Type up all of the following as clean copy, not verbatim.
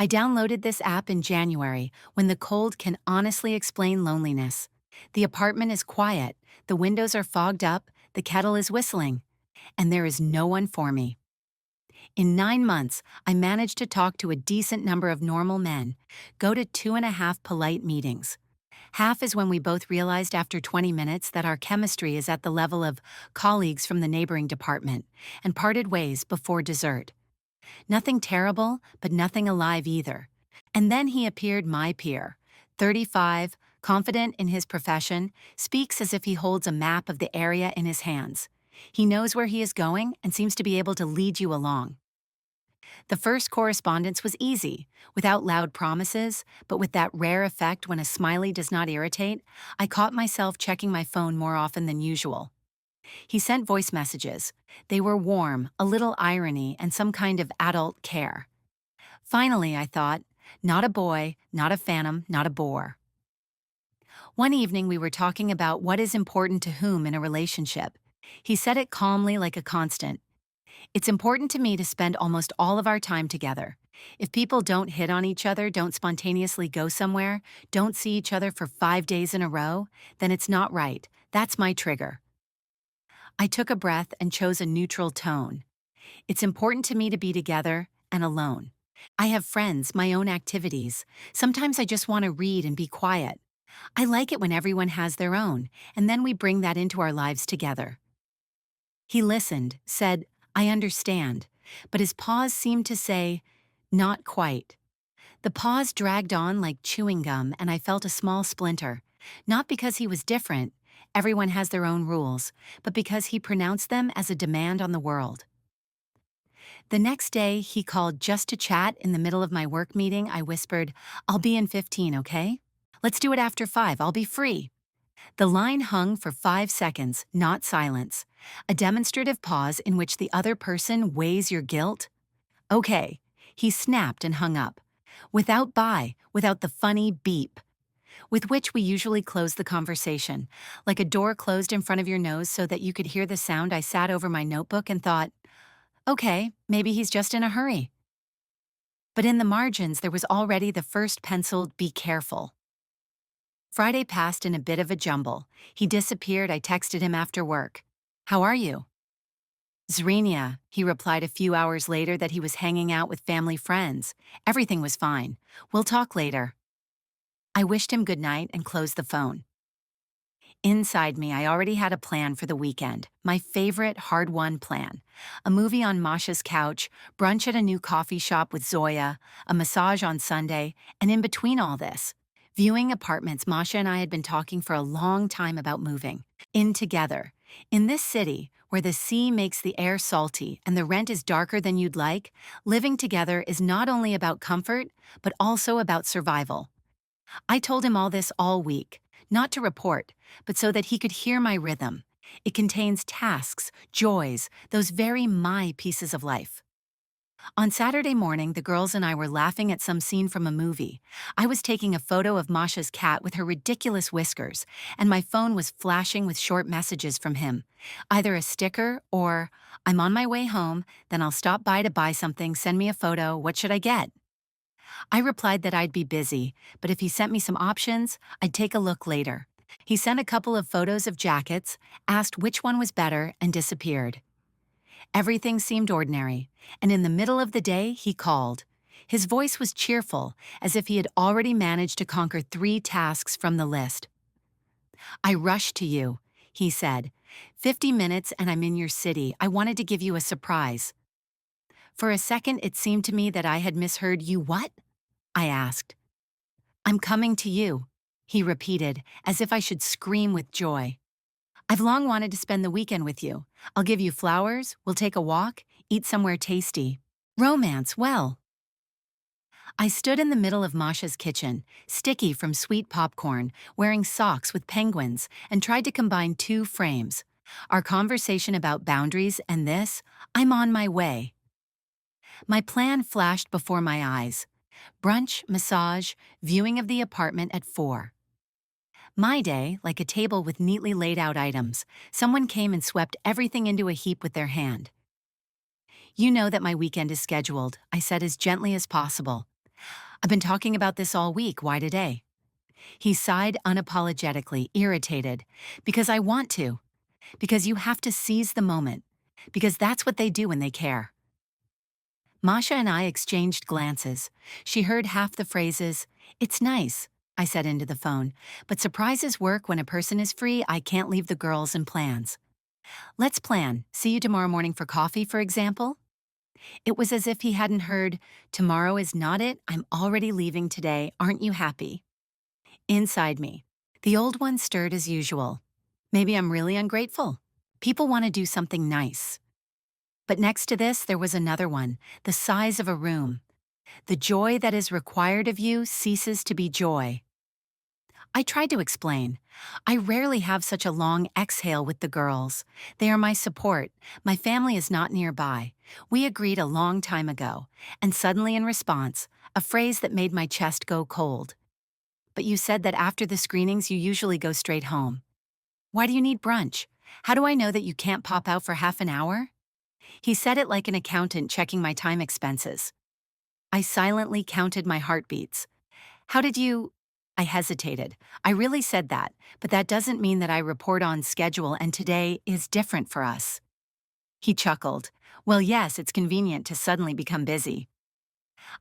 I downloaded this app in January when the cold can honestly explain loneliness. The apartment is quiet, the windows are fogged up, the kettle is whistling, and there is no one for me. In 9 months, I managed to talk to a decent number of normal men, go to 2.5 polite meetings. Half is when we both realized after 20 minutes that our chemistry is at the level of colleagues from the neighboring department, and parted ways before dessert. Nothing terrible, but nothing alive either. And then he appeared my peer, 35, confident in his profession, speaks as if he holds a map of the area in his hands. He knows where he is going and seems to be able to lead you along. The first correspondence was easy, without loud promises, but with that rare effect when a smiley does not irritate. I caught myself checking my phone more often than usual. He sent voice messages. They were warm, a little irony, and some kind of adult care. Finally, I thought, not a boy, not a phantom, not a bore. One evening we were talking about what is important to whom in a relationship. He said it calmly like a constant. It's important to me to spend almost all of our time together. If people don't hit on each other, don't spontaneously go somewhere, don't see each other for 5 days in a row, then it's not right. That's my trigger. I took a breath and chose a neutral tone. It's important to me to be together and alone. I have friends, my own activities. Sometimes I just want to read and be quiet. I like it when everyone has their own, and then we bring that into our lives together. He listened, said, I understand, but his pause seemed to say, not quite. The pause dragged on like chewing gum, and I felt a small splinter. Not because he was different, everyone has their own rules, but because he pronounced them as a demand on the world. The next day, he called just to chat. In the middle of my work meeting, I whispered, I'll be in 15, okay? Let's do it after 5, I'll be free. The line hung for 5 seconds, not silence. A demonstrative pause in which the other person weighs your guilt. Okay. He snapped and hung up. Without bye, without the funny beep, with which we usually close the conversation, like a door closed in front of your nose so that you could hear the sound. I sat over my notebook and thought, okay, maybe he's just in a hurry. But in the margins, there was already the first penciled, be careful. Friday passed in a bit of a jumble. He disappeared. I texted him after work. How are you? Zrenia, he replied a few hours later that he was hanging out with family friends. Everything was fine. We'll talk later. I wished him good night and closed the phone. Inside me, I already had a plan for the weekend, my favorite hard-won plan. A movie on Masha's couch, brunch at a new coffee shop with Zoya, a massage on Sunday, and in between all this, viewing apartments. Masha and I had been talking for a long time about moving in together. In this city, where the sea makes the air salty and the rent is darker than you'd like, living together is not only about comfort, but also about survival. I told him all this all week, not to report, but so that he could hear my rhythm. It contains tasks, joys, those very my pieces of life. On Saturday morning, the girls and I were laughing at some scene from a movie. I was taking a photo of Masha's cat with her ridiculous whiskers, and my phone was flashing with short messages from him. Either a sticker or, I'm on my way home, then I'll stop by to buy something, send me a photo, what should I get? I replied that I'd be busy, but if he sent me some options, I'd take a look later. He sent a couple of photos of jackets, asked which one was better, and disappeared. Everything seemed ordinary, and in the middle of the day, he called. His voice was cheerful, as if he had already managed to conquer 3 tasks from the list. I rushed to you, he said. 50 minutes and I'm in your city. I wanted to give you a surprise. For a second, it seemed to me that I had misheard. You what? I asked. I'm coming to you, he repeated, as if I should scream with joy. I've long wanted to spend the weekend with you. I'll give you flowers, we'll take a walk, eat somewhere tasty. Romance, well. I stood in the middle of Masha's kitchen, sticky from sweet popcorn, wearing socks with penguins, and tried to combine 2 frames. Our conversation about boundaries and this, I'm on my way. My plan flashed before my eyes. Brunch, massage, viewing of the apartment at 4. My day, like a table with neatly laid out items. Someone came and swept everything into a heap with their hand. You know that my weekend is scheduled, I said as gently as possible. I've been talking about this all week. Why today? He sighed unapologetically, irritated. Because I want to. Because you have to seize the moment. Because that's what they do when they care. Masha and I exchanged glances. She heard half the phrases, "It's nice," I said into the phone, "but surprises work when a person is free. I can't leave the girls and plans." "Let's plan. See you tomorrow morning for coffee, for example?" It was as if he hadn't heard, "Tomorrow is not it. I'm already leaving today. Aren't you happy?" Inside me, the old one stirred as usual. Maybe I'm really ungrateful. People want to do something nice. But next to this, there was another one, the size of a room. The joy that is required of you ceases to be joy. I tried to explain. I rarely have such a long exhale with the girls. They are my support. My family is not nearby. We agreed a long time ago. And suddenly in response, a phrase that made my chest go cold. "But you said that after the screenings you usually go straight home. Why do you need brunch? How do I know that you can't pop out for half an hour?" He said it like an accountant checking my time expenses. I silently counted my heartbeats. "How did you—" I hesitated. "I really said that, but that doesn't mean that I report on schedule and today is different for us." He chuckled. "Well, yes, it's convenient to suddenly become busy."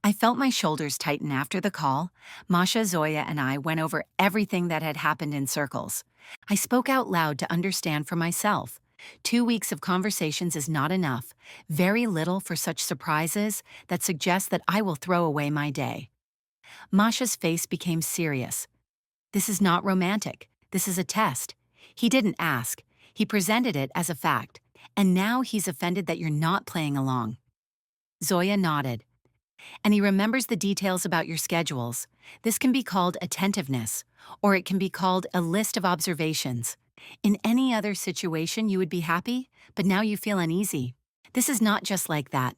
I felt my shoulders tighten after the call. Masha, Zoya, and I went over everything that had happened in circles. I spoke out loud to understand for myself. 2 weeks of conversations is not enough. Very little for such surprises that suggest that I will throw away my day. Masha's face became serious. "This is not romantic. This is a test." He didn't ask. He presented it as a fact. "And now he's offended that you're not playing along." Zoya nodded. "And he remembers the details about your schedules. This can be called attentiveness, or it can be called a list of observations. In any other situation, you would be happy, but now you feel uneasy. This is not just like that."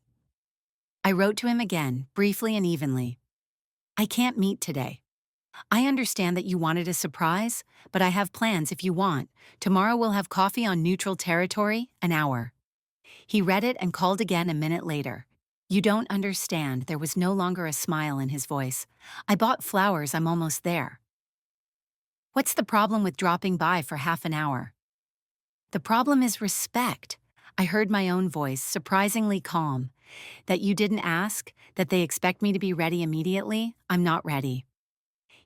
I wrote to him again, briefly and evenly. "I can't meet today. I understand that you wanted a surprise, but I have plans if you want. Tomorrow we'll have coffee on neutral territory, an hour." He read it and called again a minute later. "You don't understand." There was no longer a smile in his voice. "I bought flowers. I'm almost there." "What's the problem with dropping by for half an hour?" "The problem is respect." I heard my own voice, surprisingly calm. "That you didn't ask, that they expect me to be ready immediately. I'm not ready."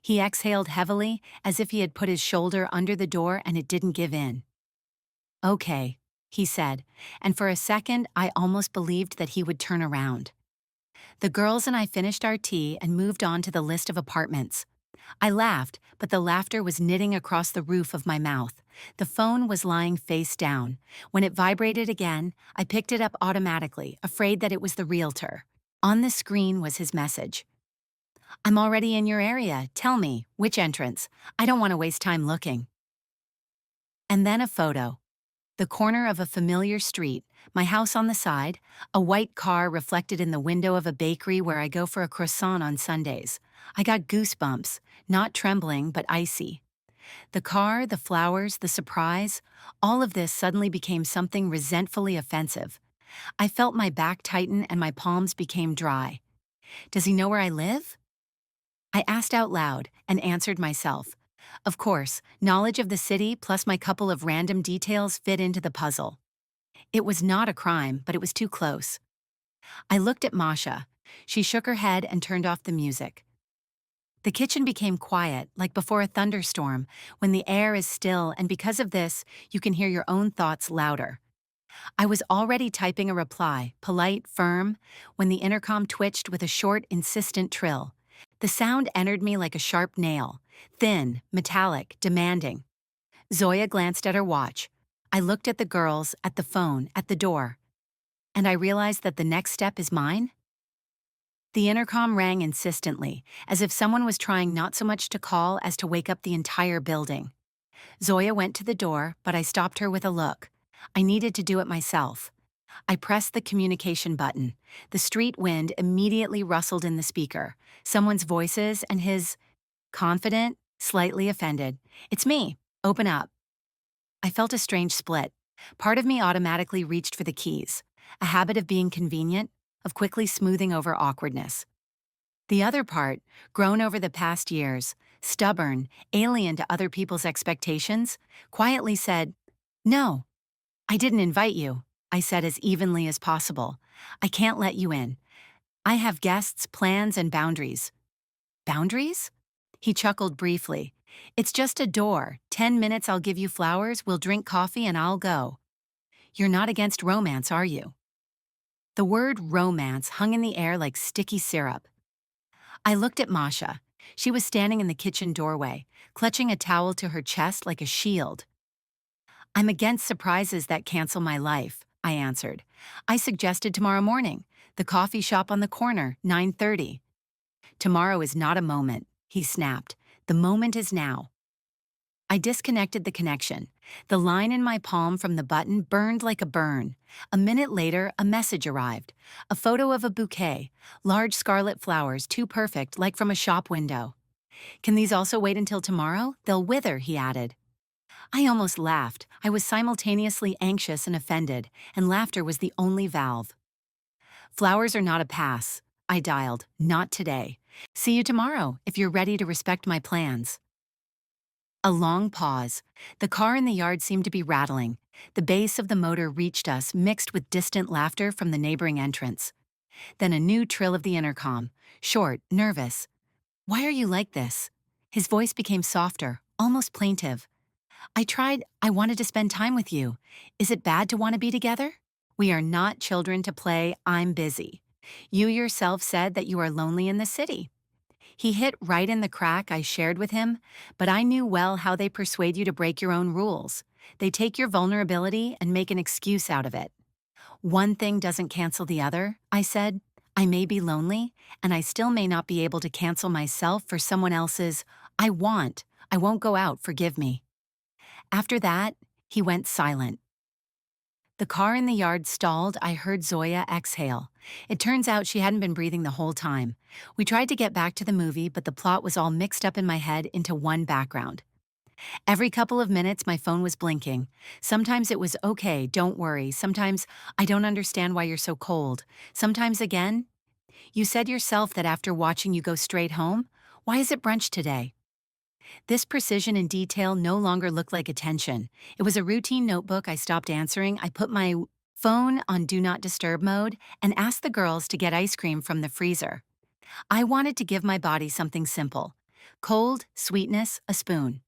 He exhaled heavily, as if he had put his shoulder under the door and it didn't give in. "Okay," he said, and for a second I almost believed that he would turn around. The girls and I finished our tea and moved on to the list of apartments. I laughed, but the laughter was knitting across the roof of my mouth. The phone was lying face down. When it vibrated again, I picked it up automatically, afraid that it was the realtor. On the screen was his message. "I'm already in your area. Tell me, which entrance? I don't want to waste time looking." And then a photo. The corner of a familiar street, my house on the side, a white car reflected in the window of a bakery where I go for a croissant on Sundays. I got goosebumps, not trembling but icy. The car, the flowers, the surprise, all of this suddenly became something resentfully offensive. I felt my back tighten and my palms became dry. Does he know where I live? I asked out loud and answered myself. Of course, knowledge of the city plus my couple of random details fit into the puzzle. It was not a crime, but it was too close. I looked at Masha. She shook her head and turned off the music. The kitchen became quiet, like before a thunderstorm, when the air is still, and because of this, you can hear your own thoughts louder. I was already typing a reply, polite, firm, when the intercom twitched with a short, insistent trill. The sound entered me like a sharp nail, thin, metallic, demanding. Zoya glanced at her watch. I looked at the girls, at the phone, at the door. And I realized that the next step is mine? The intercom rang insistently, as if someone was trying not so much to call as to wake up the entire building. Zoya went to the door, but I stopped her with a look. I needed to do it myself. I pressed the communication button. The street wind immediately rustled in the speaker. Someone's voices and his, confident, slightly offended. "It's me. Open up." I felt a strange split. Part of me automatically reached for the keys, a habit of being convenient, of quickly smoothing over awkwardness. The other part, grown over the past years, stubborn, alien to other people's expectations, quietly said, "No, I didn't invite you," I said as evenly as possible. "I can't let you in. I have guests, plans, and boundaries." Boundaries? He chuckled briefly. "It's just a door. 10 minutes I'll give you flowers, we'll drink coffee, and I'll go. You're not against romance, are you?" The word romance hung in the air like sticky syrup. I looked at Masha. She was standing in the kitchen doorway, clutching a towel to her chest like a shield. "I'm against surprises that cancel my life," I answered. "I suggested tomorrow morning. The coffee shop on the corner, 9:30. "Tomorrow is not a moment," he snapped. "The moment is now." I disconnected the connection. The line in my palm from the button burned like a burn. A minute later, a message arrived. A photo of a bouquet, large scarlet flowers, too perfect, like from a shop window. "Can these also wait until tomorrow? They'll wither," he added. I almost laughed. I was simultaneously anxious and offended, and laughter was the only valve. "Flowers are not a pass," I dialed. "Not today. See you tomorrow, if you're ready to respect my plans." A long pause. The car in the yard seemed to be rattling. The bass of the motor reached us, mixed with distant laughter from the neighboring entrance. Then a new trill of the intercom. Short, nervous. "Why are you like this?" His voice became softer, almost plaintive. I wanted to spend time with you. Is it bad to want to be together?" "We are not children to play, 'I'm busy.' You yourself said that you are lonely in the city." He hit right in the crack I shared with him, but I knew well how they persuade you to break your own rules. They take your vulnerability and make an excuse out of it. "One thing doesn't cancel the other," I said. "I may be lonely, and I still may not be able to cancel myself for someone else's, 'I won't go out, forgive me.'" After that, he went silent. The car in the yard stalled. I heard Zoya exhale. It turns out she hadn't been breathing the whole time. We tried to get back to the movie, but the plot was all mixed up in my head into one background. Every couple of minutes, my phone was blinking. Sometimes it was "Okay, don't worry." Sometimes, "I don't understand why you're so cold." Sometimes again, "You said yourself that after watching you go straight home. Why is it brunch today?" This precision and detail no longer looked like attention. It was a routine notebook I stopped answering. I put my phone on Do Not Disturb mode and asked the girls to get ice cream from the freezer. I wanted to give my body something simple. Cold, sweetness, a spoon.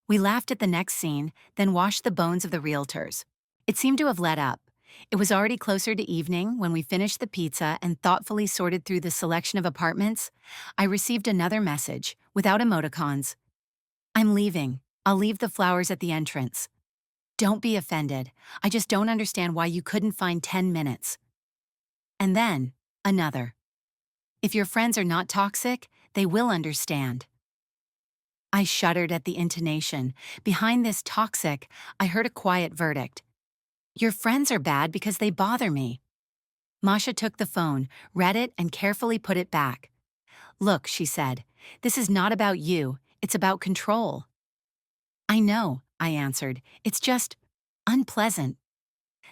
We laughed at the next scene, then washed the bones of the realtors. It seemed to have let up. It was already closer to evening when we finished the pizza and thoughtfully sorted through the selection of apartments. I received another message, without emoticons. "I'm leaving. I'll leave the flowers at the entrance. Don't be offended. I just don't understand why you couldn't find 10 minutes. And then, another. "If your friends are not toxic, they will understand." I shuddered at the intonation. Behind this toxic, I heard a quiet verdict. "Your friends are bad because they bother me." Masha took the phone, read it, and carefully put it back. "Look," she said, "this is not about you. It's about control." "I know," I answered. "It's just unpleasant."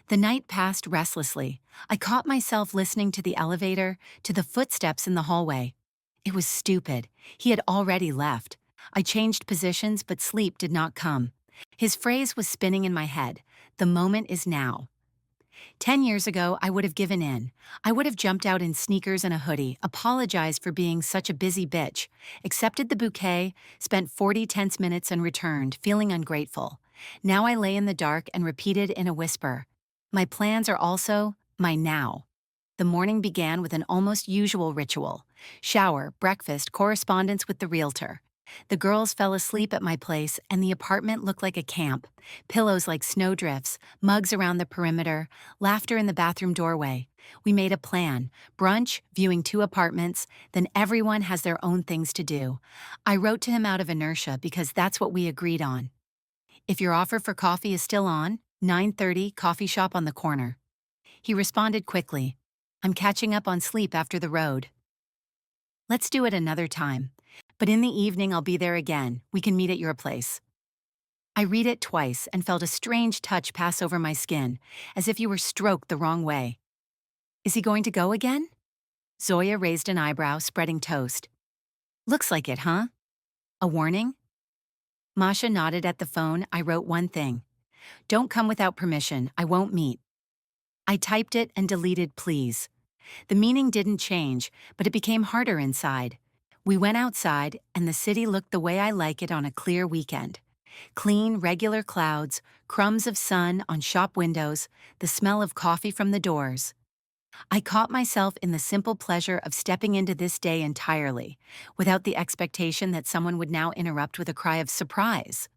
The night passed restlessly. I caught myself listening to the elevator, to the footsteps in the hallway. It was stupid. He had already left. I changed positions, but sleep did not come. His phrase was spinning in my head. "The moment is now." 10 years ago, I would have given in. I would have jumped out in sneakers and a hoodie, apologized for being such a busy bitch, accepted the bouquet, spent 40 tense minutes and returned, feeling ungrateful. Now I lay in the dark and repeated in a whisper, "My plans are also my now." The morning began with an almost usual ritual. Shower, breakfast, correspondence with the realtor. The girls fell asleep at my place, and the apartment looked like a camp. Pillows like snowdrifts, mugs around the perimeter, laughter in the bathroom doorway. We made a plan. Brunch, viewing 2 apartments, then everyone has their own things to do. I wrote to him out of inertia because that's what we agreed on. "If your offer for coffee is still on, 9:30, coffee shop on the corner." He responded quickly, "I'm catching up on sleep after the road. Let's do it another time. But in the evening I'll be there again. We can meet at your place." I read it twice and felt a strange touch pass over my skin, as if you were stroked the wrong way. Is he going to go again? Zoya raised an eyebrow, spreading toast. Looks like it, huh? A warning? Masha nodded at the phone. I wrote one thing. Don't come without permission. I won't meet. I typed it and deleted please. The meaning didn't change, but it became harder inside. We went outside, and the city looked the way I like it on a clear weekend. Clean, regular clouds, crumbs of sun on shop windows, the smell of coffee from the doors. I caught myself in the simple pleasure of stepping into this day entirely, without the expectation that someone would now interrupt with a cry of surprise.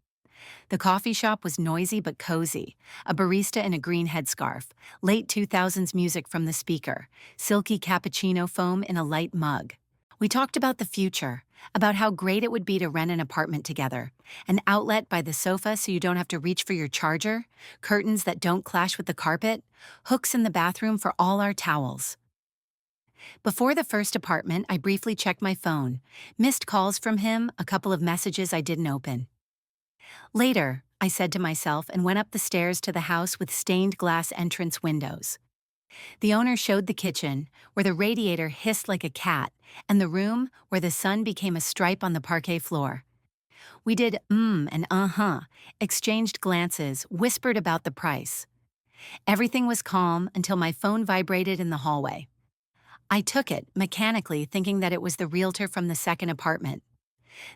The coffee shop was noisy but cozy, a barista in a green headscarf, late 2000s music from the speaker, silky cappuccino foam in a light mug. We talked about the future, about how great it would be to rent an apartment together, an outlet by the sofa so you don't have to reach for your charger, curtains that don't clash with the carpet, hooks in the bathroom for all our towels. Before the first apartment, I briefly checked my phone, missed calls from him, a couple of messages I didn't open. Later, I said to myself and went up the stairs to the house with stained glass entrance windows. The owner showed the kitchen, where the radiator hissed like a cat, and the room where the sun became a stripe on the parquet floor. We did and uh-huh, exchanged glances, whispered about the price. Everything was calm until my phone vibrated in the hallway. I took it, mechanically, thinking that it was the realtor from the second apartment.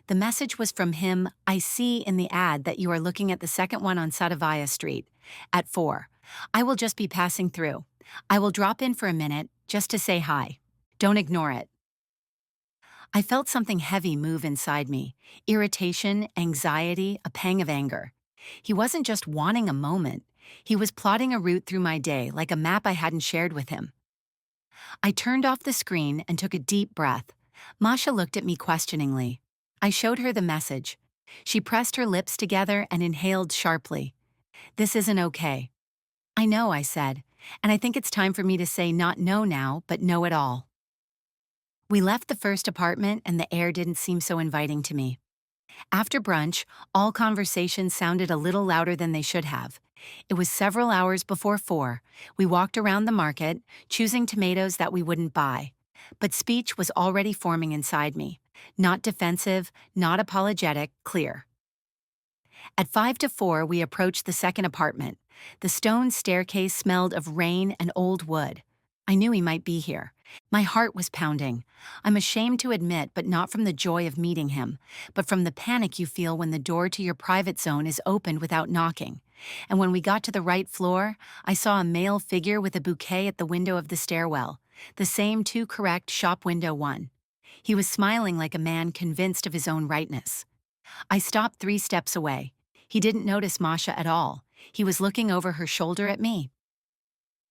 The message was from him. I see in the ad that you are looking at the second one on Sadavaya Street. At 4. I will just be passing through. I will drop in for a minute, just to say hi. Don't ignore it. I felt something heavy move inside me. Irritation, anxiety, a pang of anger. He wasn't just wanting a moment. He was plotting a route through my day, like a map I hadn't shared with him. I turned off the screen and took a deep breath. Masha looked at me questioningly. I showed her the message. She pressed her lips together and inhaled sharply. This isn't okay. I know, I said, and I think it's time for me to say not no now, but no at all. We left the first apartment and the air didn't seem so inviting to me. After brunch, all conversations sounded a little louder than they should have. It was several hours before 4. We walked around the market, choosing tomatoes that we wouldn't buy. But speech was already forming inside me. Not defensive, not apologetic, clear. At 5 to 4, we approached the second apartment. The stone staircase smelled of rain and old wood. I knew he might be here. My heart was pounding. I'm ashamed to admit, but not from the joy of meeting him, but from the panic you feel when the door to your private zone is opened without knocking. And when we got to the right floor, I saw a male figure with a bouquet at the window of the stairwell, the same too correct shop window one. He was smiling like a man convinced of his own rightness. I stopped 3 steps away. He didn't notice Masha at all. He was looking over her shoulder at me.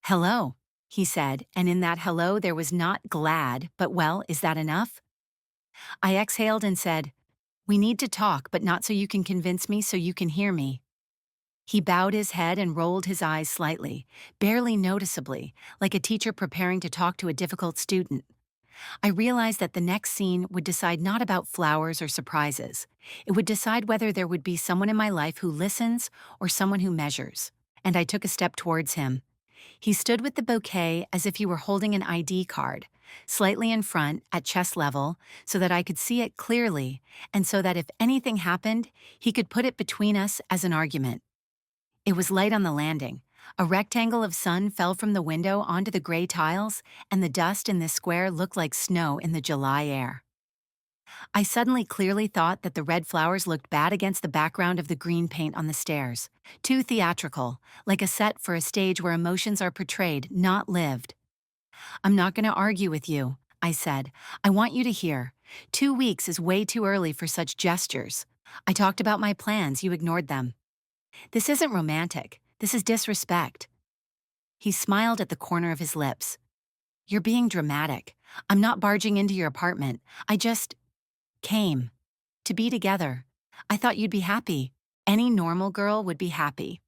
Hello, he said, and in that hello there was not glad, but well, is that enough? I exhaled and said, we need to talk, but not so you can convince me, so you can hear me. He bowed his head and rolled his eyes slightly, barely noticeably, like a teacher preparing to talk to a difficult student. I realized that the next scene would decide not about flowers or surprises. It would decide whether there would be someone in my life who listens or someone who measures. And I took a step towards him. He stood with the bouquet as if he were holding an ID card, slightly in front, at chest level, so that I could see it clearly, and so that if anything happened, he could put it between us as an argument. It was light on the landing. A rectangle of sun fell from the window onto the gray tiles, and the dust in this square looked like snow in the July air. I suddenly clearly thought that the red flowers looked bad against the background of the green paint on the stairs. Too theatrical, like a set for a stage where emotions are portrayed, not lived. I'm not going to argue with you, I said. I want you to hear. 2 weeks is way too early for such gestures. I talked about my plans, you ignored them. This isn't romantic. This is disrespect. He smiled at the corner of his lips. You're being dramatic. I'm not barging into your apartment. I just came to be together. I thought you'd be happy. Any normal girl would be happy.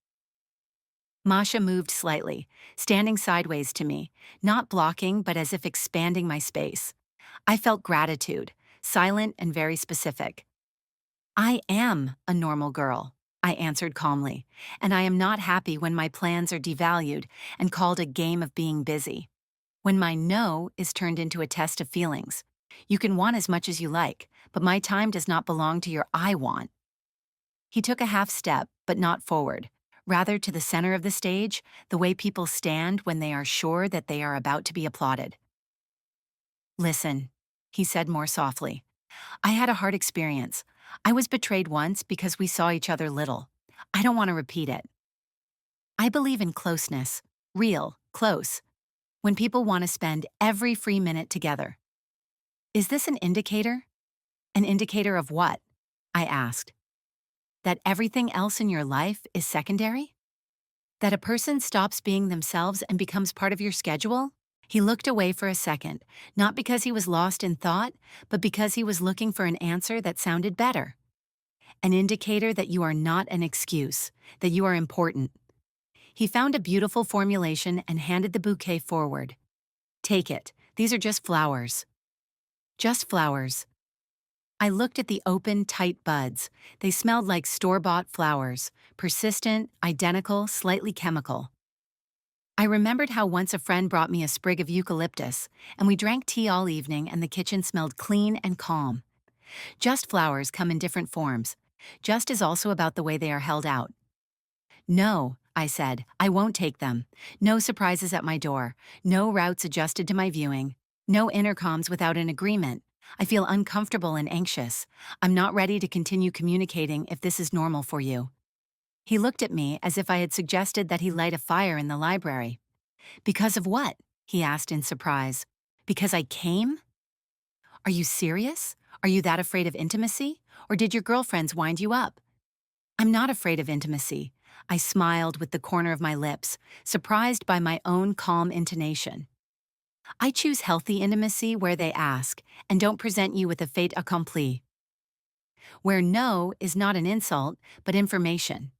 Masha moved slightly, standing sideways to me, not blocking but as if expanding my space. I felt gratitude, silent and very specific. I am a normal girl, I answered calmly, and I am not happy when my plans are devalued and called a game of being busy. When my no is turned into a test of feelings. You can want as much as you like, but my time does not belong to your I want. He took a half step, but not forward, rather to the center of the stage, the way people stand when they are sure that they are about to be applauded. Listen, he said more softly. I had a hard experience. I was betrayed once because we saw each other little. I don't want to repeat it. I believe in closeness, real, close, when people want to spend every free minute together. Is this an indicator? An indicator of what? I asked. That everything else in your life is secondary? That a person stops being themselves and becomes part of your schedule? He looked away for a second, not because he was lost in thought, but because he was looking for an answer that sounded better. An indicator that you are not an excuse, that you are important. He found a beautiful formulation and handed the bouquet forward. Take it. These are just flowers. Just flowers. I looked at the open, tight buds. They smelled like store-bought flowers, persistent, identical, slightly chemical. I remembered how once a friend brought me a sprig of eucalyptus, and we drank tea all evening and the kitchen smelled clean and calm. Just flowers come in different forms. Just is also about the way they are held out. No, I said, I won't take them. No surprises at my door. No routes adjusted to my viewing. No intercoms without an agreement. I feel uncomfortable and anxious. I'm not ready to continue communicating if this is normal for you. He looked at me as if I had suggested that he light a fire in the library. Because of what? He asked in surprise. Because I came? Are you serious? Are you that afraid of intimacy? Or did your girlfriends wind you up? I'm not afraid of intimacy. I smiled with the corner of my lips, surprised by my own calm intonation. I choose healthy intimacy where they ask, and don't present you with a fait accompli. Where no is not an insult, but information.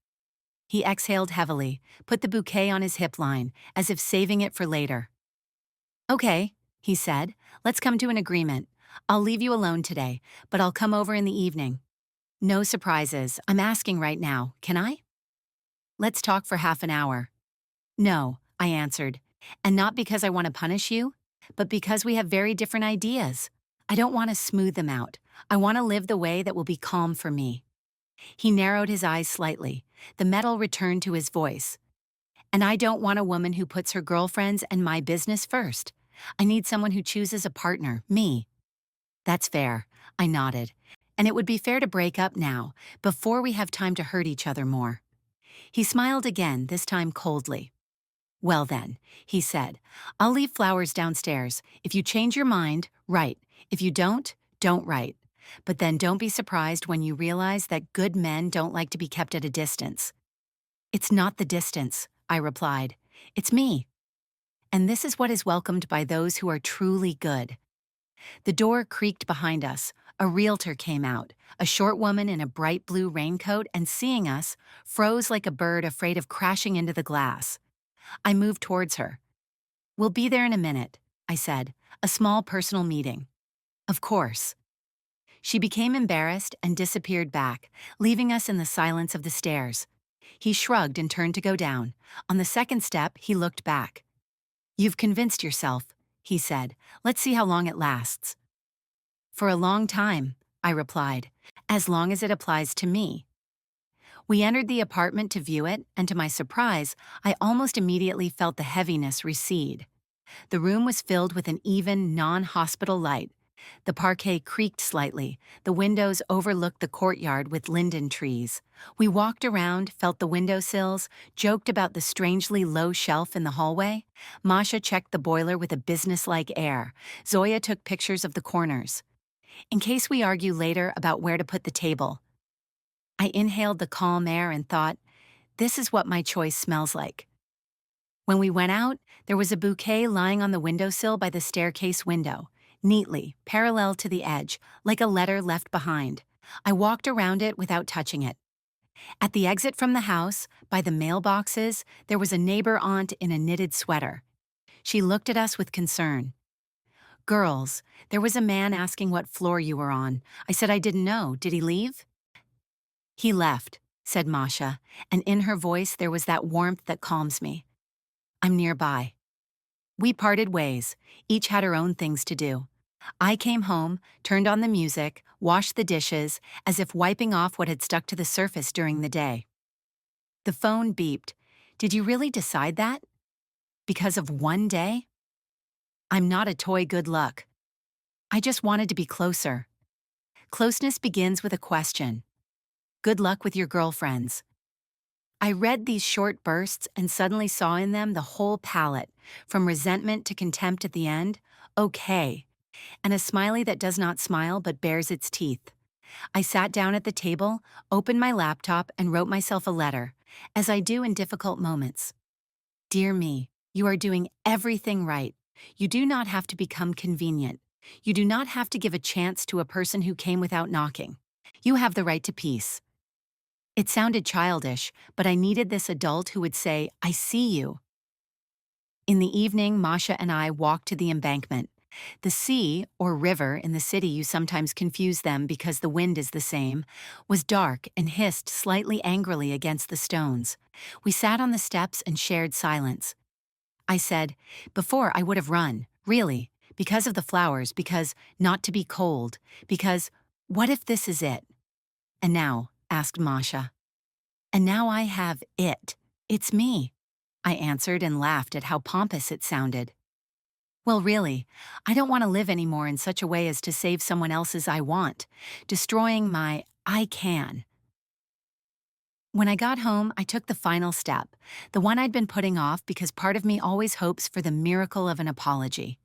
He exhaled heavily, put the bouquet on his hip line, as if saving it for later. Okay, he said, let's come to an agreement. I'll leave you alone today, but I'll come over in the evening. No surprises, I'm asking right now, can I? Let's talk for half an hour. No, I answered, and not because I want to punish you, but because we have very different ideas. I don't want to smooth them out. I want to live the way that will be calm for me. He narrowed his eyes slightly. The metal returned to his voice. And I don't want a woman who puts her girlfriends and my business first. I need someone who chooses a partner, me. That's fair, I nodded. And it would be fair to break up now, before we have time to hurt each other more. He smiled again, this time coldly. Well then, he said, I'll leave flowers downstairs. If you change your mind, write. If you don't write. But then don't be surprised when you realize that good men don't like to be kept at a distance. It's not the distance, I replied. It's me. And this is what is welcomed by those who are truly good. The door creaked behind us. A realtor came out, a short woman in a bright blue raincoat, and seeing us, froze like a bird afraid of crashing into the glass. I moved towards her. We'll be there in a minute, I said, a small personal meeting. Of course. She became embarrassed and disappeared back, leaving us in the silence of the stairs. He shrugged and turned to go down. On the second step, he looked back. You've convinced yourself, he said. Let's see how long it lasts. For a long time, I replied, as long as it applies to me. We entered the apartment to view it, and to my surprise, I almost immediately felt the heaviness recede. The room was filled with an even, non-hospital light. The parquet creaked slightly. The windows overlooked the courtyard with linden trees. We walked around, felt the windowsills, joked about the strangely low shelf in the hallway. Masha checked the boiler with a businesslike air. Zoya took pictures of the corners. In case we argue later about where to put the table. I inhaled the calm air and thought, this is what my choice smells like. When we went out, there was a bouquet lying on the windowsill by the staircase window, neatly, parallel to the edge, like a letter left behind. I walked around it without touching it. At the exit from the house, by the mailboxes, there was a neighbor aunt in a knitted sweater. She looked at us with concern. Girls, there was a man asking what floor you were on. I said I didn't know. Did he leave? He left, said Masha, and in her voice there was that warmth that calms me. I'm nearby. We parted ways. Each had her own things to do. I came home, turned on the music, washed the dishes, as if wiping off what had stuck to the surface during the day. The phone beeped. Did you really decide that? Because of one day? I'm not a toy good luck. I just wanted to be closer. Closeness begins with a question. Good luck with your girlfriends. I read these short bursts and suddenly saw in them the whole palette, from resentment to contempt at the end, okay, and a smiley that does not smile but bares its teeth. I sat down at the table, opened my laptop, and wrote myself a letter, as I do in difficult moments. Dear me, you are doing everything right. You do not have to become convenient. You do not have to give a chance to a person who came without knocking. You have the right to peace. It sounded childish, but I needed this adult who would say, I see you. In the evening, Masha and I walked to the embankment. The sea, or river in the city you sometimes confuse them because the wind is the same, was dark and hissed slightly angrily against the stones. We sat on the steps and shared silence. I said, before I would have run, really, because of the flowers, because not to be cold, because what if this is it? And now, asked Masha. And now I have it. It's me, I answered and laughed at how pompous it sounded. Well, really, I don't want to live anymore in such a way as to save someone else's I want, destroying my I can. When I got home, I took the final step, the one I'd been putting off because part of me always hopes for the miracle of an apology.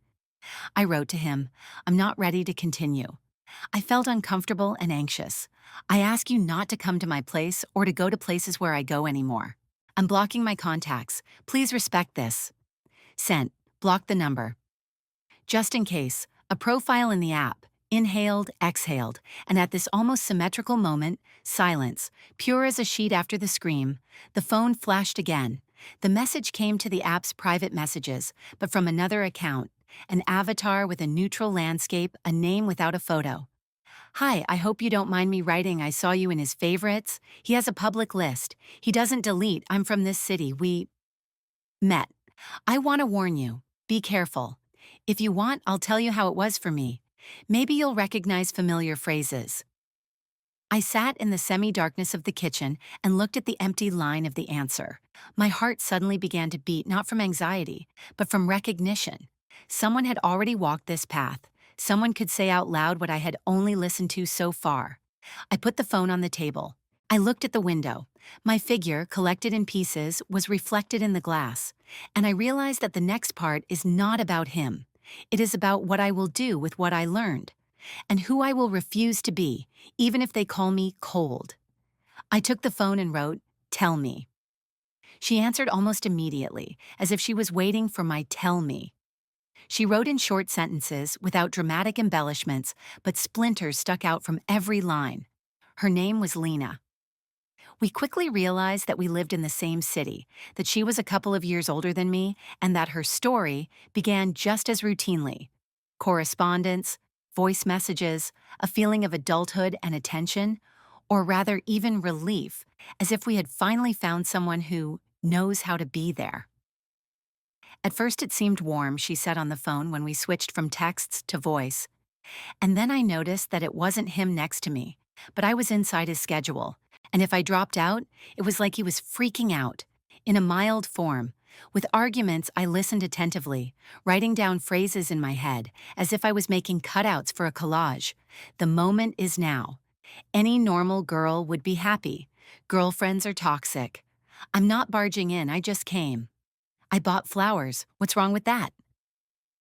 I wrote to him, I'm not ready to continue. I felt uncomfortable and anxious. I ask you not to come to my place or to go to places where I go anymore. I'm blocking my contacts. Please respect this. Sent. Block the number. Just in case, a profile in the app. Inhaled, exhaled, and at this almost symmetrical moment, silence, pure as a sheet after the scream. The phone flashed again. The message came to the app's private messages, but from another account. An avatar with a neutral landscape, a name without a photo. Hi, I hope you don't mind me writing I saw you in his favorites. He has a public list. He doesn't delete. I'm from this city. We met. I want to warn you. Be careful. If you want, I'll tell you how it was for me. Maybe you'll recognize familiar phrases. I sat in the semi-darkness of the kitchen and looked at the empty line of the answer. My heart suddenly began to beat not from anxiety, but from recognition. Someone had already walked this path. Someone could say out loud what I had only listened to so far. I put the phone on the table. I looked at the window. My figure, collected in pieces, was reflected in the glass. And I realized that the next part is not about him. It is about what I will do with what I learned, and who I will refuse to be, even if they call me cold. I took the phone and wrote, "Tell me." She answered almost immediately, as if she was waiting for my "tell me." She wrote in short sentences, without dramatic embellishments, but splinters stuck out from every line. Her name was Lena. We quickly realized that we lived in the same city, that she was a couple of years older than me, and that her story began just as routinely. Correspondence, voice messages, a feeling of adulthood and attention, or rather even relief, as if we had finally found someone who knows how to be there. At first it seemed warm, she said on the phone when we switched from texts to voice. And then I noticed that it wasn't him next to me, but I was inside his schedule. And if I dropped out, it was like he was freaking out, in a mild form. With arguments, I listened attentively, writing down phrases in my head, as if I was making cutouts for a collage. The moment is now. Any normal girl would be happy. Girlfriends are toxic. I'm not barging in, I just came. I bought flowers. What's wrong with that?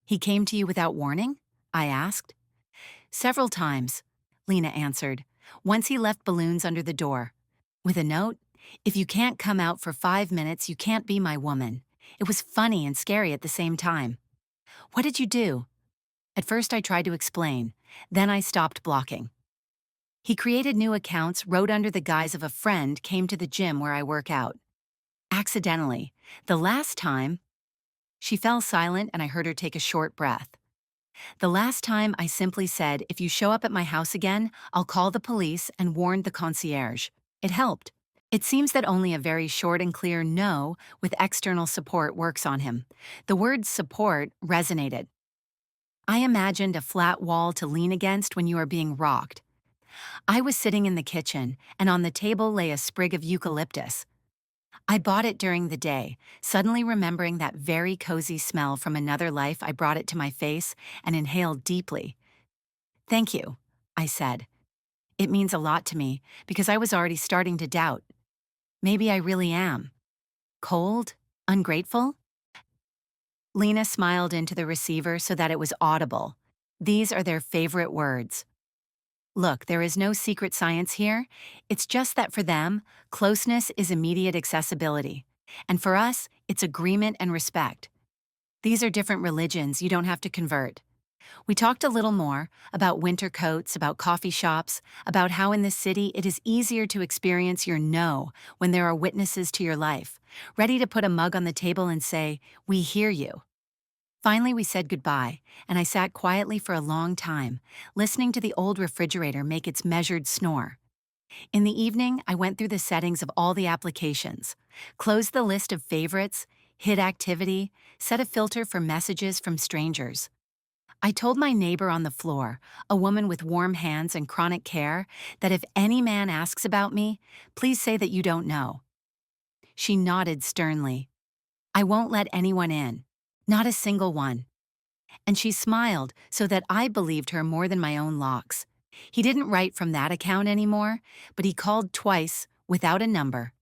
He came to you without warning? I asked. Several times, Lena answered. Once he left balloons under the door. With a note, if you can't come out for 5 minutes, you can't be my woman. It was funny and scary at the same time. What did you do? At first I tried to explain. Then I stopped blocking. He created new accounts, wrote under the guise of a friend, came to the gym where I work out. Accidentally. The last time... She fell silent and I heard her take a short breath. The last time I simply said, if you show up at my house again, I'll call the police and warned the concierge. It helped. It seems that only a very short and clear no with external support works on him. The word support resonated. I imagined a flat wall to lean against when you are being rocked. I was sitting in the kitchen, and on the table lay a sprig of eucalyptus. I bought it during the day, suddenly remembering that very cozy smell from another life. I brought it to my face and inhaled deeply. Thank you, I said. It means a lot to me because I was already starting to doubt. Maybe I really am. Cold? Ungrateful? Lena smiled into the receiver so that it was audible. These are their favorite words. Look, there is no secret science here. It's just that for them, closeness is immediate accessibility. And for us, it's agreement and respect. These are different religions you don't have to convert. We talked a little more about winter coats, about coffee shops, about how in this city it is easier to experience your no when there are witnesses to your life, ready to put a mug on the table and say, "We hear you." Finally, we said goodbye, and I sat quietly for a long time, listening to the old refrigerator make its measured snore. In the evening, I went through the settings of all the applications, closed the list of favorites, hid activity, set a filter for messages from strangers. I told my neighbor on the floor, a woman with warm hands and chronic care, that if any man asks about me, please say that you don't know. She nodded sternly. I won't let anyone in. Not a single one. And she smiled so that I believed her more than my own locks. He didn't write from that account anymore, but he called twice without a number.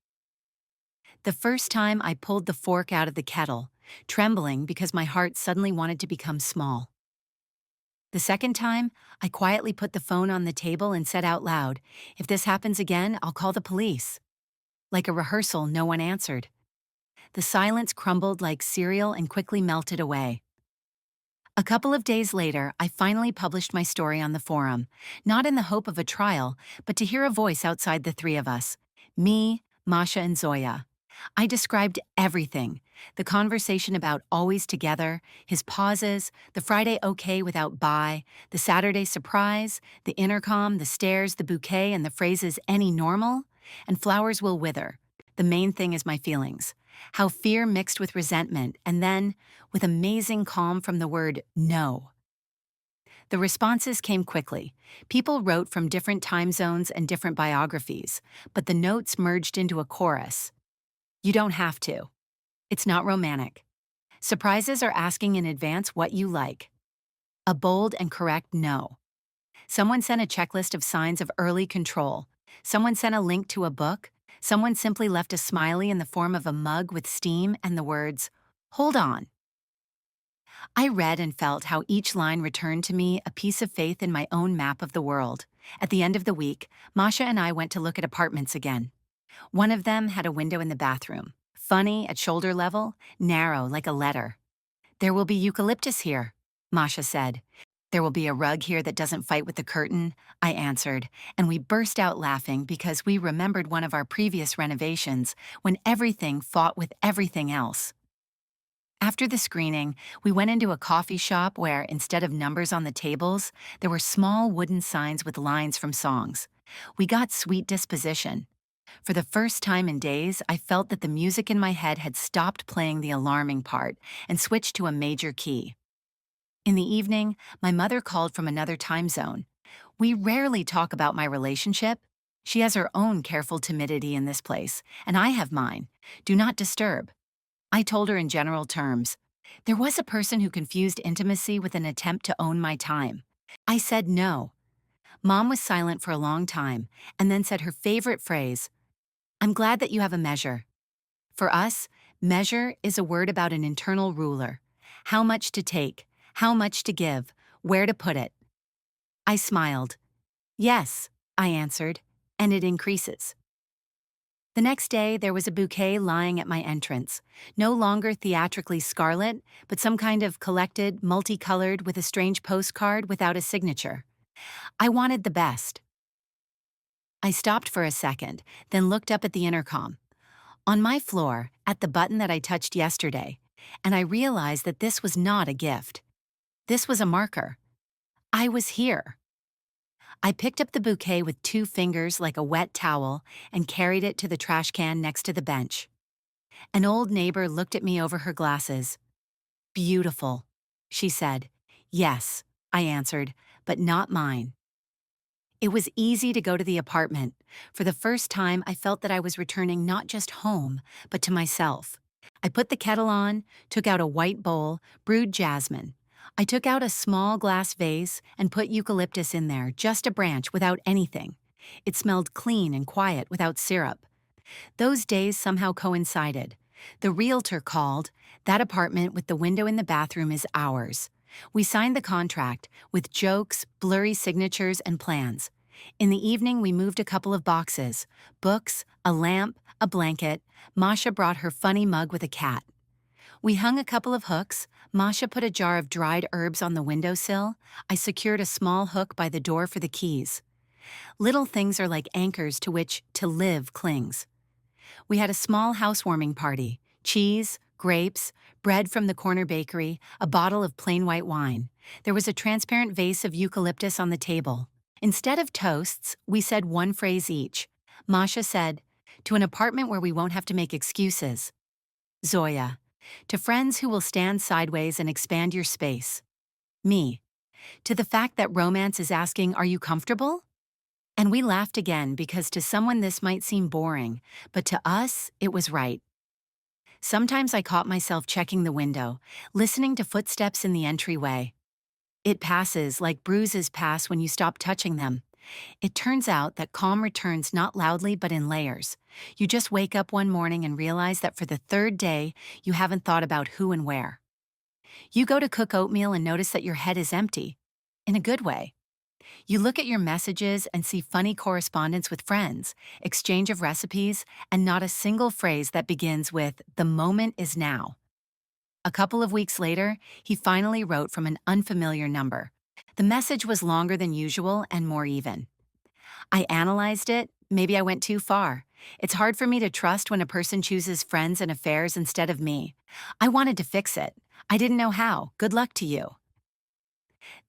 The first time I pulled the fork out of the kettle, trembling because my heart suddenly wanted to become small. The second time, I quietly put the phone on the table and said out loud, "If this happens again, I'll call the police." Like a rehearsal, no one answered. The silence crumbled like cereal and quickly melted away. A couple of days later, I finally published my story on the forum, not in the hope of a trial, but to hear a voice outside the three of us. Me, Masha, and Zoya. I described everything. The conversation about always together, his pauses, the Friday okay without bye, the Saturday surprise, the intercom, the stairs, the bouquet, and the phrases any normal, and flowers will wither. The main thing is my feelings. How fear mixed with resentment, and then, with amazing calm from the word no. The responses came quickly. People wrote from different time zones and different biographies, but the notes merged into a chorus. You don't have to. It's not romantic. Surprises are asking in advance what you like. A bold and correct no. Someone sent a checklist of signs of early control. Someone sent a link to a book. Someone simply left a smiley in the form of a mug with steam and the words, "Hold on." I read and felt how each line returned to me a piece of faith in my own map of the world. At the end of the week, Masha and I went to look at apartments again. One of them had a window in the bathroom. Funny at shoulder level, narrow like a letter. "There will be eucalyptus here," Masha said. "There will be a rug here that doesn't fight with the curtain," I answered, and we burst out laughing because we remembered one of our previous renovations when everything fought with everything else. After the screening, we went into a coffee shop where, instead of numbers on the tables, there were small wooden signs with lines from songs. We got Sweet Disposition. For the first time in days, I felt that the music in my head had stopped playing the alarming part and switched to a major key. In the evening, my mother called from another time zone. We rarely talk about my relationship. She has her own careful timidity in this place, and I have mine. Do not disturb. I told her in general terms. There was a person who confused intimacy with an attempt to own my time. I said no. Mom was silent for a long time, and then said her favorite phrase, "I'm glad that you have a measure." For us, measure is a word about an internal ruler. How much to take, how much to give, where to put it. I smiled. "Yes," I answered, "and it increases." The next day, there was a bouquet lying at my entrance, no longer theatrically scarlet, but some kind of collected, multicolored with a strange postcard without a signature. I wanted the best. I stopped for a second, then looked up at the intercom. On my floor, at the button that I touched yesterday, and I realized that this was not a gift. This was a marker. I was here. I picked up the bouquet with 2 fingers like a wet towel and carried it to the trash can next to the bench. An old neighbor looked at me over her glasses. Beautiful, she said. Yes, I answered, but not mine. It was easy to go to the apartment. For the first time, I felt that I was returning not just home, but to myself. I put the kettle on, took out a white bowl, brewed jasmine. I took out a small glass vase and put eucalyptus in there, just a branch without anything. It smelled clean and quiet without syrup. Those days somehow coincided. The realtor called. That apartment with the window in the bathroom is ours. We signed the contract with jokes, blurry signatures, and plans. In the evening, we moved a couple of boxes, books, a lamp, a blanket. Masha brought her funny mug with a cat. We hung a couple of hooks. Masha put a jar of dried herbs on the windowsill. I secured a small hook by the door for the keys. Little things are like anchors to which to live clings. We had a small housewarming party. Cheese, grapes, bread from the corner bakery, a bottle of plain white wine. There was a transparent vase of eucalyptus on the table. Instead of toasts, we said one phrase each. Masha said, "To an apartment where we won't have to make excuses." Zoya, "To friends who will stand sideways and expand your space." Me, "To the fact that romance is asking, are you comfortable?" And we laughed again because to someone this might seem boring, but to us, it was right. Sometimes I caught myself checking the window, listening to footsteps in the entryway. It passes like bruises pass when you stop touching them. It turns out that calm returns not loudly but in layers. You just wake up one morning and realize that for the third day, you haven't thought about who and where. You go to cook oatmeal and notice that your head is empty. In a good way. You look at your messages and see funny correspondence with friends, exchange of recipes, and not a single phrase that begins with, "The moment is now." A couple of weeks later, he finally wrote from an unfamiliar number. The message was longer than usual and more even. I analyzed it. Maybe I went too far. It's hard for me to trust when a person chooses friends and affairs instead of me. I wanted to fix it. I didn't know how. Good luck to you.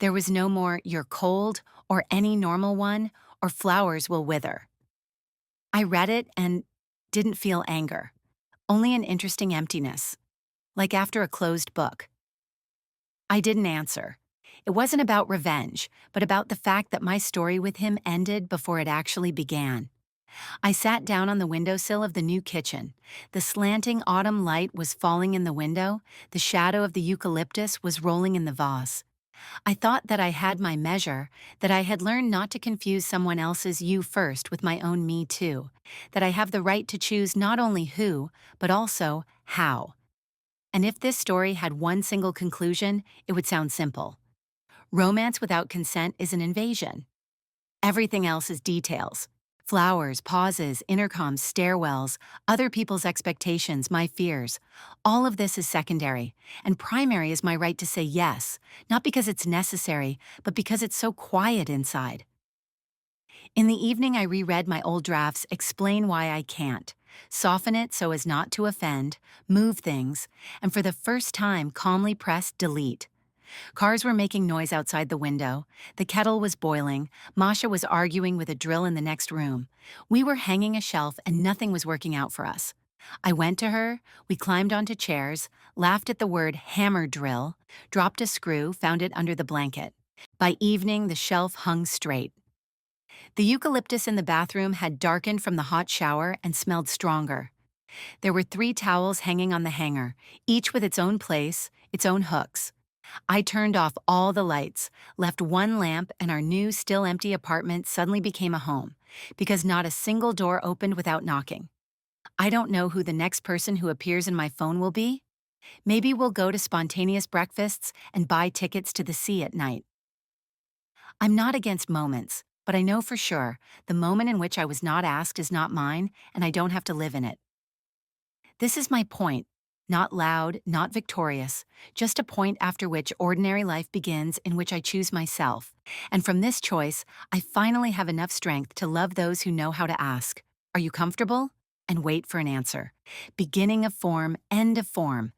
There was no more "you're cold" or "any normal one" or "flowers will wither." I read it and didn't feel anger, only an interesting emptiness, like after a closed book. I didn't answer. It wasn't about revenge, but about the fact that my story with him ended before it actually began. I sat down on the windowsill of the new kitchen. The slanting autumn light was falling in the window. The shadow of the eucalyptus was rolling in the vase. I thought that I had my measure, that I had learned not to confuse someone else's you first with my own me too, that I have the right to choose not only who, but also how. And if this story had one single conclusion, it would sound simple. Romance without consent is an invasion. Everything else is details. Flowers, pauses, intercoms, stairwells, other people's expectations, my fears. All of this is secondary, and primary is my right to say yes, not because it's necessary, but because it's so quiet inside. In the evening, I reread my old drafts, explain why I can't, soften it so as not to offend, move things, and for the first time calmly press delete. Cars were making noise outside the window. The kettle was boiling. Masha was arguing with a drill in the next room. We were hanging a shelf and nothing was working out for us. I went to her, we climbed onto chairs, laughed at the word hammer drill, dropped a screw, found it under the blanket. By evening, the shelf hung straight. The eucalyptus in the bathroom had darkened from the hot shower and smelled stronger. There were 3 towels hanging on the hanger, each with its own place, its own hooks. I turned off all the lights, left one lamp, and our new, still empty apartment suddenly became a home, because not a single door opened without knocking. I don't know who the next person who appears in my phone will be. Maybe we'll go to spontaneous breakfasts and buy tickets to the sea at night. I'm not against moments, but I know for sure the moment in which I was not asked is not mine, and I don't have to live in it. This is my point. Not loud, not victorious, just a point after which ordinary life begins in which I choose myself. And from this choice, I finally have enough strength to love those who know how to ask, "Are you comfortable?" and wait for an answer. Beginning of form, end of form,